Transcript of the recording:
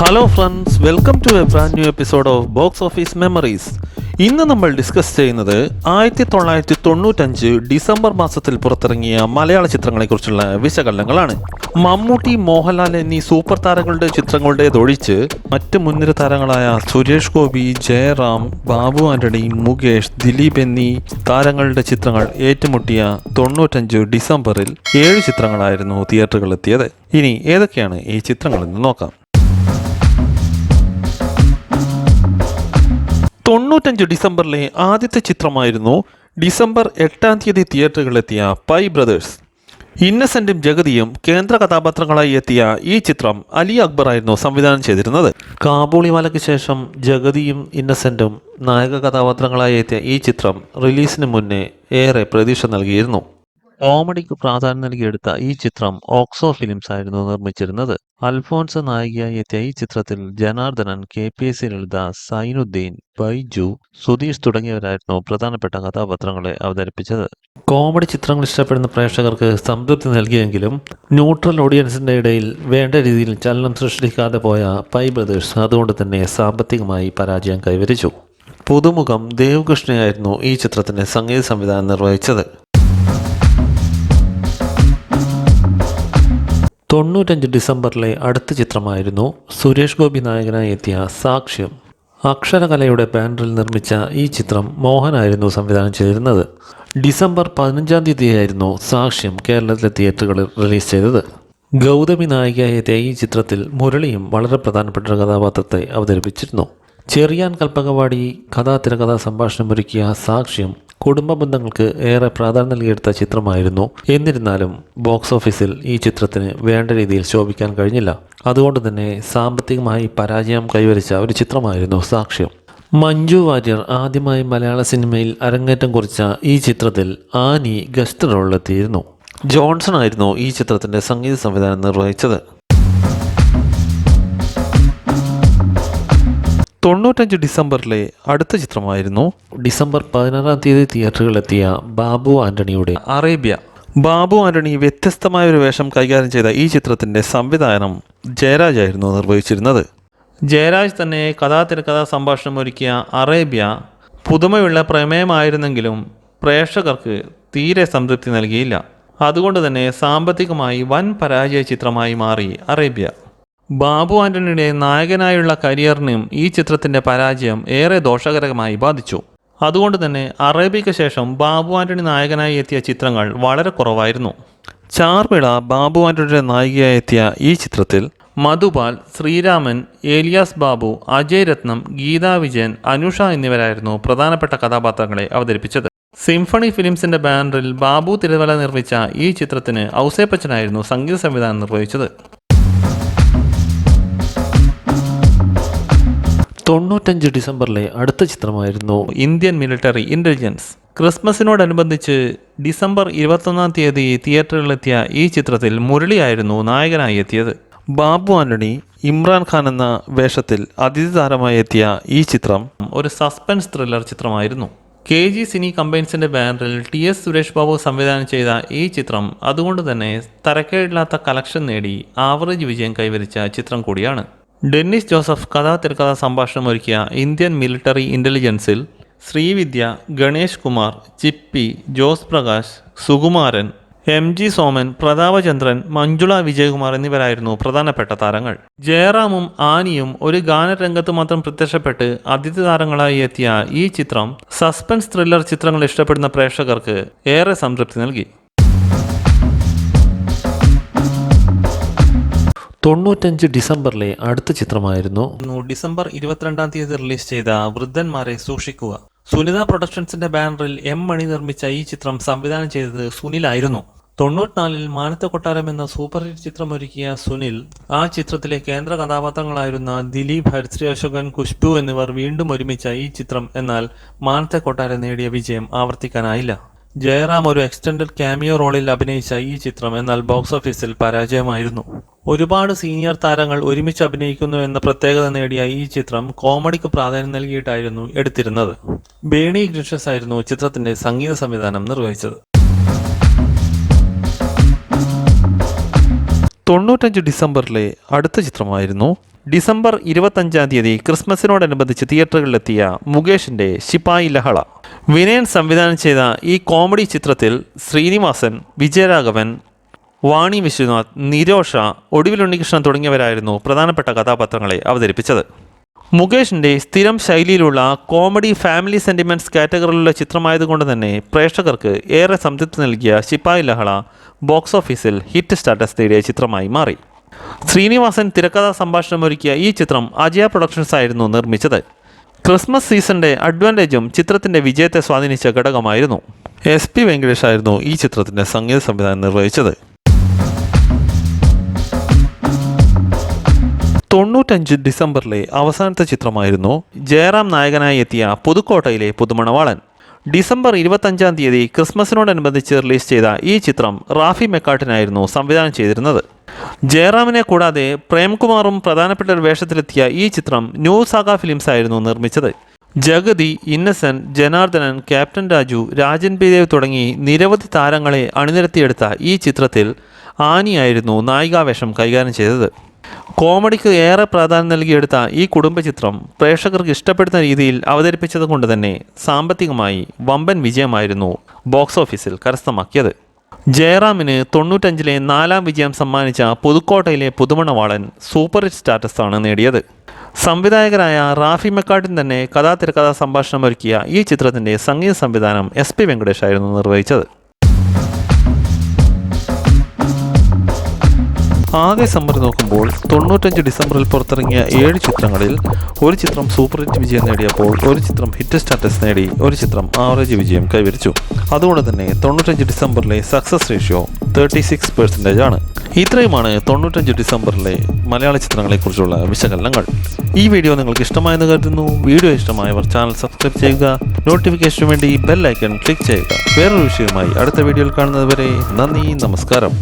Hello friends, welcome to a brand new episode of box office memories. ഇന്ന് നമ്മൾ discuss ചെയ്യുന്നത് 1995 December മാസത്തിൽ പുറത്തിറങ്ങിയ മലയാള ചിത്രങ്ങളെക്കുറിച്ചുള്ള വിശകലനങ്ങളാണ്. മമ്മൂട്ടി, മോഹൻലാൽ എന്നീ സൂപ്പർ താരങ്ങളുടെ ചിത്രങ്ങളുടേതൊഴിച്ച് മറ്റ് മുൻനിര താരങ്ങളായ സുരേഷ് ഗോപി, ജയറാം, ബാബു ആന്റണി, മുകേഷ്, ദിലീപ് എന്നീ താരങ്ങളുടെ ചിത്രങ്ങൾ ഏറ്റുമുട്ടിയ 95 ഡിസംബറിൽ 7 ചിത്രങ്ങളായിരുന്നു തിയേറ്ററുകളിലെത്തിയത്. ഇനി ഏതൊക്കെയാണ് ഈ ചിത്രങ്ങളെന്ന് നോക്കാം. 95 ഡിസംബറിലെ ആദ്യത്തെ ചിത്രമായിരുന്നു ഡിസംബർ 8-ാം തീയതി തിയേറ്ററുകളിലെത്തിയ പൈ ബ്രദേഴ്സ്. ഇന്നസെന്റും ജഗതിയും കേന്ദ്ര കഥാപാത്രങ്ങളായി എത്തിയ ഈ ചിത്രം അലി അക്ബർ ആയിരുന്നു സംവിധാനം ചെയ്തിരുന്നത്. കാബൂളിവാലയ്ക്ക് ശേഷം ജഗതിയും ഇന്നസെന്റും നായക കഥാപാത്രങ്ങളായി എത്തിയ ഈ ചിത്രം റിലീസിന് മുന്നേ ഏറെ പ്രതീക്ഷ നൽകിയിരുന്നു. കോമഡിക്ക് പ്രാധാന്യം നൽകിയെടുത്ത ഈ ചിത്രം ഓക്സോ ഫിലിംസ് ആയിരുന്നു നിർമ്മിച്ചിരുന്നത്. അൽഫോൺസ് നായികയായി എത്തിയ ഈ ചിത്രത്തിൽ ജനാർദ്ദനൻ, KPSC ലളിത, സൈനുദ്ദീൻ, ബൈജു, സുധീഷ് തുടങ്ങിയവരായിരുന്നു പ്രധാനപ്പെട്ട കഥാപാത്രങ്ങളെ അവതരിപ്പിച്ചത്. കോമഡി ചിത്രങ്ങൾ ഇഷ്ടപ്പെടുന്ന പ്രേക്ഷകർക്ക് സംതൃപ്തി നൽകിയെങ്കിലും ന്യൂട്രൽ ഓഡിയൻസിന്റെ ഇടയിൽ വേണ്ട രീതിയിൽ ചലനം സൃഷ്ടിക്കാതെ പോയ പൈ ബ്രദേഴ്സ് അതുകൊണ്ട് തന്നെ സാമ്പത്തികമായി പരാജയം കൈവരിച്ചു. പുതുമുഖം ദേവ് കൃഷ്ണയായിരുന്നു ഈ ചിത്രത്തിന്റെ സംഗീത സംവിധാനം നിർവഹിച്ചത്. 95 ഡിസംബറിലെ അടുത്ത ചിത്രമായിരുന്നു സുരേഷ് ഗോപി നായകനായി എത്തിയ സാക്ഷ്യം. അക്ഷരകലയുടെ ബാനറിൽ നിർമ്മിച്ച ഈ ചിത്രം മോഹനായിരുന്നു സംവിധാനം ചെയ്തിരുന്നത്. ഡിസംബർ 15-ാം തീയതിയായിരുന്നു സാക്ഷ്യം കേരളത്തിലെ തിയേറ്ററുകളിൽ റിലീസ് ചെയ്തത്. ഗൗതമി നായികയായി എത്തിയ ഈ ചിത്രത്തിൽ മുരളിയും വളരെ പ്രധാനപ്പെട്ട കഥാപാത്രത്തെ അവതരിപ്പിച്ചിരുന്നു. ചെറിയാൻ കൽപ്പകവാടി തിരക്കഥാ സംഭാഷണമൊരുക്കിയ സാക്ഷ്യം കുടുംബ ബന്ധങ്ങൾക്ക് ഏറെ പ്രാധാന്യം നൽകിയെടുത്ത ചിത്രമായിരുന്നു. എന്നിരുന്നാലും ബോക്സ് ഓഫീസിൽ ഈ ചിത്രത്തിന് വേണ്ട രീതിയിൽ ശോഭിക്കാൻ കഴിഞ്ഞില്ല. അതുകൊണ്ട് തന്നെ സാമ്പത്തികമായി പരാജയം കൈവരിച്ച ഒരു ചിത്രമായിരുന്നു സാക്ഷ്യം. മഞ്ജു വാര്യർ ആദ്യമായി മലയാള സിനിമയിൽ അരങ്ങേറ്റം കുറിച്ച ഈ ചിത്രത്തിൽ ആനി ഗസ്റ്റ് റോളിലെത്തിയിരുന്നു. ജോൺസൺ ആയിരുന്നു ഈ ചിത്രത്തിന്റെ സംഗീത സംവിധാനം നിർവഹിച്ചത്. 95 ഡിസംബറിലെ അടുത്ത ചിത്രമായിരുന്നു ഡിസംബർ 16-ാം തീയതി തിയേറ്ററുകളിലെത്തിയ ബാബു ആന്റണിയുടെ അറേബ്യ. ബാബു ആന്റണി വ്യത്യസ്തമായ ഒരു വേഷം കൈകാര്യം ചെയ്ത ഈ ചിത്രത്തിന്റെ സംവിധാനം ജയരാജ് ആയിരുന്നു നിർവഹിച്ചിരുന്നത്. ജയരാജ് തന്നെ തിരക്കഥാ സംഭാഷണം ഒരുക്കിയ അറേബ്യ പുതുമയുള്ള പ്രമേയമായിരുന്നെങ്കിലും പ്രേക്ഷകർക്ക് തീരെ സംതൃപ്തി നൽകിയില്ല. അതുകൊണ്ട് തന്നെ സാമ്പത്തികമായി വൻ പരാജയ ചിത്രമായി മാറി അറേബ്യ. ബാബു ആന്റണിയുടെ നായകനായുള്ള കരിയറിനും ഈ ചിത്രത്തിന്റെ പരാജയം ഏറെ ദോഷകരമായി ബാധിച്ചു. അതുകൊണ്ട് തന്നെ അറേബ്യയ്ക്ക് ശേഷം ബാബു ആന്റണി നായകനായി എത്തിയ ചിത്രങ്ങൾ വളരെ കുറവായിരുന്നു. ചാർമിള ബാബു ആന്റണിയുടെ നായികയായി എത്തിയ ഈ ചിത്രത്തിൽ മധുപാൽ, ശ്രീരാമൻ, ഏലിയാസ് ബാബു, അജയ് രത്നം, ഗീതാ വിജയൻ, അനുഷ എന്നിവരായിരുന്നു പ്രധാനപ്പെട്ട കഥാപാത്രങ്ങളെ അവതരിപ്പിച്ചത്. സിംഫണി ഫിലിംസിന്റെ ബാനറിൽ ബാബു തിരുവല്ല നിർമ്മിച്ച ഈ ചിത്രത്തിന് ഔസേപ്പച്ചനായിരുന്നു സംഗീത സംവിധാനം നിർവഹിച്ചത്. 95 ഡിസംബറിലെ അടുത്ത ചിത്രമായിരുന്നു ഇന്ത്യൻ മിലിറ്ററി ഇന്റലിജൻസ്. ക്രിസ്മസിനോടനുബന്ധിച്ച് ഡിസംബർ 21-ാം തീയതി തിയേറ്ററിലെത്തിയ ഈ ചിത്രത്തിൽ മുരളിയായിരുന്നു നായകനായി എത്തിയത്. ബാബു ആന്റണി ഇമ്രാൻഖാൻ എന്ന വേഷത്തിൽ അതിഥി താരമായി എത്തിയ ഈ ചിത്രം ഒരു സസ്പെൻസ് ത്രില്ലർ ചിത്രമായിരുന്നു. KG സിനി കമ്പൈൻസിന്റെ ബാനറിൽ TS സുരേഷ് ബാബു സംവിധാനം ചെയ്ത ഈ ചിത്രം അതുകൊണ്ട് തന്നെ തരക്കേടില്ലാത്ത കളക്ഷൻ നേടി ആവറേജ് വിജയം കൈവരിച്ച ചിത്രം കൂടിയാണ്. ഡെന്നിസ് ജോസഫ് തിരക്കഥാ സംഭാഷണം ഒരുക്കിയ ഇന്ത്യൻ മിലിറ്ററി ഇന്റലിജൻസിൽ ശ്രീവിദ്യ, ഗണേഷ് കുമാർ, ചിപ്പി, ജോസ് പ്രകാശ്, സുകുമാരൻ, MG സോമൻ, പ്രതാപചന്ദ്രൻ, മഞ്ജുള വിജയകുമാർ എന്നിവരായിരുന്നു പ്രധാനപ്പെട്ട താരങ്ങൾ. ജയറാമും ആനിയും ഒരു ഗാനരംഗത്ത് മാത്രം പ്രത്യക്ഷപ്പെട്ട് അതിഥി താരങ്ങളായി എത്തിയ ഈ ചിത്രം സസ്പെൻസ് ത്രില്ലർ ചിത്രങ്ങൾ ഇഷ്ടപ്പെടുന്ന പ്രേക്ഷകർക്ക് ഏറെ സംതൃപ്തി നൽകി. 95 ഡിസംബറിലെ അടുത്ത ചിത്രമായിരുന്നു ഡിസംബർ 22-ാം തീയതി റിലീസ് ചെയ്ത വൃദ്ധന്മാരെ സൂക്ഷിക്കുക. സുനിത പ്രൊഡക്ഷൻസിന്റെ ബാനറിൽ M മണി നിർമ്മിച്ച ഈ ചിത്രം സംവിധാനം ചെയ്തത് സുനിലായിരുന്നു. 94-ൽ മാനത്തെ കൊട്ടാരം എന്ന സൂപ്പർ ഹിറ്റ് ചിത്രമൊരുക്കിയ സുനിൽ ആ ചിത്രത്തിലെ കേന്ദ്ര കഥാപാത്രങ്ങളായിരുന്ന ദിലീപ്, ഹരിശ്രീ അശോകൻ, ഖുശ്ബു എന്നിവർ വീണ്ടും ഒരുമിച്ച ഈ ചിത്രം എന്നാൽ മാനത്തെ കൊട്ടാരം നേടിയ വിജയം ആവർത്തിക്കാനായില്ല. ജയറാം ഒരു എക്സ്റ്റൻഡഡ് ക്യാമിയോ റോളിൽ അഭിനയിച്ച ഈ ചിത്രം എന്നാൽ ബോക്സ് ഓഫീസിൽ പരാജയമായിരുന്നു. ഒരുപാട് സീനിയർ താരങ്ങൾ ഒരുമിച്ച് അഭിനയിക്കുന്നു എന്ന പ്രത്യേകത നേടിയ ഈ ചിത്രം കോമഡിക്ക് പ്രാധാന്യം നൽകിയിട്ടായിരുന്നു എടുത്തിരുന്നത്. ബേണി ഇഗ്നിഷ്യസ് ആയിരുന്നു ചിത്രത്തിന്റെ സംഗീത സംവിധാനം നിർവഹിച്ചത്. 95 ഡിസംബറിലെ അടുത്ത ചിത്രമായിരുന്നു ഡിസംബർ 25-ാം തീയതി ക്രിസ്മസിനോടനുബന്ധിച്ച് തിയേറ്ററുകളിലെത്തിയ മുകേഷിൻ്റെ ശിപായി ലഹള. വിനയൻ സംവിധാനം ചെയ്ത ഈ കോമഡി ചിത്രത്തിൽ ശ്രീനിവാസൻ, വിജയരാഘവൻ, വാണി വിശ്വനാഥ്, നിരോഷ, ഒടുവിൽ ഉണ്ണികൃഷ്ണൻ തുടങ്ങിയവരായിരുന്നു പ്രധാനപ്പെട്ട കഥാപാത്രങ്ങളെ അവതരിപ്പിച്ചത്. മുകേഷിൻ്റെ സ്ഥിരം ശൈലിയിലുള്ള കോമഡി ഫാമിലി സെൻറ്റിമെൻറ്റ്സ് കാറ്റഗറിയിലുള്ള ചിത്രമായതുകൊണ്ട് തന്നെ പ്രേക്ഷകർക്ക് ഏറെ സംതൃപ്തി നൽകിയ ശിപായി ലഹള ബോക്സ് ഓഫീസിൽ ഹിറ്റ് സ്റ്റാറ്റസ് നേടിയ ചിത്രമായി മാറി. ശ്രീനിവാസൻ തിരക്കഥാ സംഭാഷണമൊരുക്കിയ ഈ ചിത്രം അജയ പ്രൊഡക്ഷൻസ് ആയിരുന്നു നിർമ്മിച്ചത്. ക്രിസ്മസ് സീസണിൻ്റെ അഡ്വാൻറ്റേജും ചിത്രത്തിൻ്റെ വിജയത്തെ സ്വാധീനിച്ച ഘടകമായിരുന്നു. SP വെങ്കടേഷ് ആയിരുന്നു ഈ ചിത്രത്തിൻ്റെ സംഗീത സംവിധാനം നിർവഹിച്ചത്. 95 ഡിസംബറിലെ അവസാനത്തെ ചിത്രമായിരുന്നു ജയറാം നായകനായി എത്തിയ പുതുക്കോട്ടയിലെ പുതുമണവാളൻ. ഡിസംബർ 25-ാം തീയതി ക്രിസ്മസിനോടനുബന്ധിച്ച് റിലീസ് ചെയ്ത ഈ ചിത്രം റാഫി മെക്കാട്ടിനായിരുന്നു സംവിധാനം ചെയ്തിരുന്നത്. ജയറാമിനെ കൂടാതെ പ്രേംകുമാറും പ്രധാനപ്പെട്ട ഒരു വേഷത്തിലെത്തിയ ഈ ചിത്രം ന്യൂ സാഗ ഫിലിംസ് ആയിരുന്നു നിർമ്മിച്ചത്. ജഗതി, ഇന്നസെന്റ്, ജനാർദ്ദനൻ, ക്യാപ്റ്റൻ രാജു, രാജൻ പി ദേവ് തുടങ്ങി നിരവധി താരങ്ങളെ അണിനിരത്തിയെടുത്ത ഈ ചിത്രത്തിൽ ആനിയായിരുന്നു നായികാവേഷം കൈകാര്യം ചെയ്തത്. കോമഡിക്ക് ഏറെ പ്രാധാന്യം നൽകിയെടുത്ത ഈ കുടുംബ ചിത്രം പ്രേക്ഷകർക്ക് ഇഷ്ടപ്പെടുന്ന രീതിയിൽ അവതരിപ്പിച്ചത് കൊണ്ട് തന്നെ സാമ്പത്തികമായി വമ്പൻ വിജയമായിരുന്നു ബോക്സ് ഓഫീസിൽ കരസ്ഥമാക്കിയത്. ജയറാമിന് 95-ലെ 4-ാം വിജയം സമ്മാനിച്ച പുതുക്കോട്ടയിലെ പുതുമണവാളൻ സൂപ്പർ ഹിറ്റ് സ്റ്റാറ്റസാണ് നേടിയത്. സംവിധായകരായ റാഫി മെക്കാട്ടിൻ തന്നെ തിരക്കഥാ സംഭാഷണമൊരുക്കിയ ഈ ചിത്രത്തിൻ്റെ സംഗീത സംവിധാനം SP വെങ്കടേഷ് ആയിരുന്നു നിർവഹിച്ചത്. ആകെ സമ്മറി നോക്കുമ്പോൾ 95 ഡിസംബറിൽ പുറത്തിറങ്ങിയ 7 ചിത്രങ്ങളിൽ ഒരു ചിത്രം സൂപ്പർ ഹിറ്റ് വിജയം നേടിയപ്പോൾ ഒരു ചിത്രം ഹിറ്റ് സ്റ്റാറ്റസ് നേടി, ഒരു ചിത്രം ആവറേജ് വിജയം കൈവരിച്ചു. അതുകൊണ്ട് തന്നെ 95 ഡിസംബറിലെ സക്സസ് റേഷ്യോ 36% ആണ്. ഇത്രയുമാണ് 95 ഡിസംബറിലെ മലയാള ചിത്രങ്ങളെക്കുറിച്ചുള്ള വിശകലനങ്ങൾ. ഈ വീഡിയോ നിങ്ങൾക്ക് ഇഷ്ടമായെന്ന് കരുതുന്നു. വീഡിയോ ഇഷ്ടമായവർ ചാനൽ സബ്സ്ക്രൈബ് ചെയ്യുക, നോട്ടിഫിക്കേഷന് വേണ്ടി ബെൽ ഐക്കൺ ക്ലിക്ക് ചെയ്യുക. വേറൊരു വിഷയവുമായി അടുത്ത വീഡിയോയിൽ കാണുന്നതുവരെ നന്ദി, നമസ്കാരം.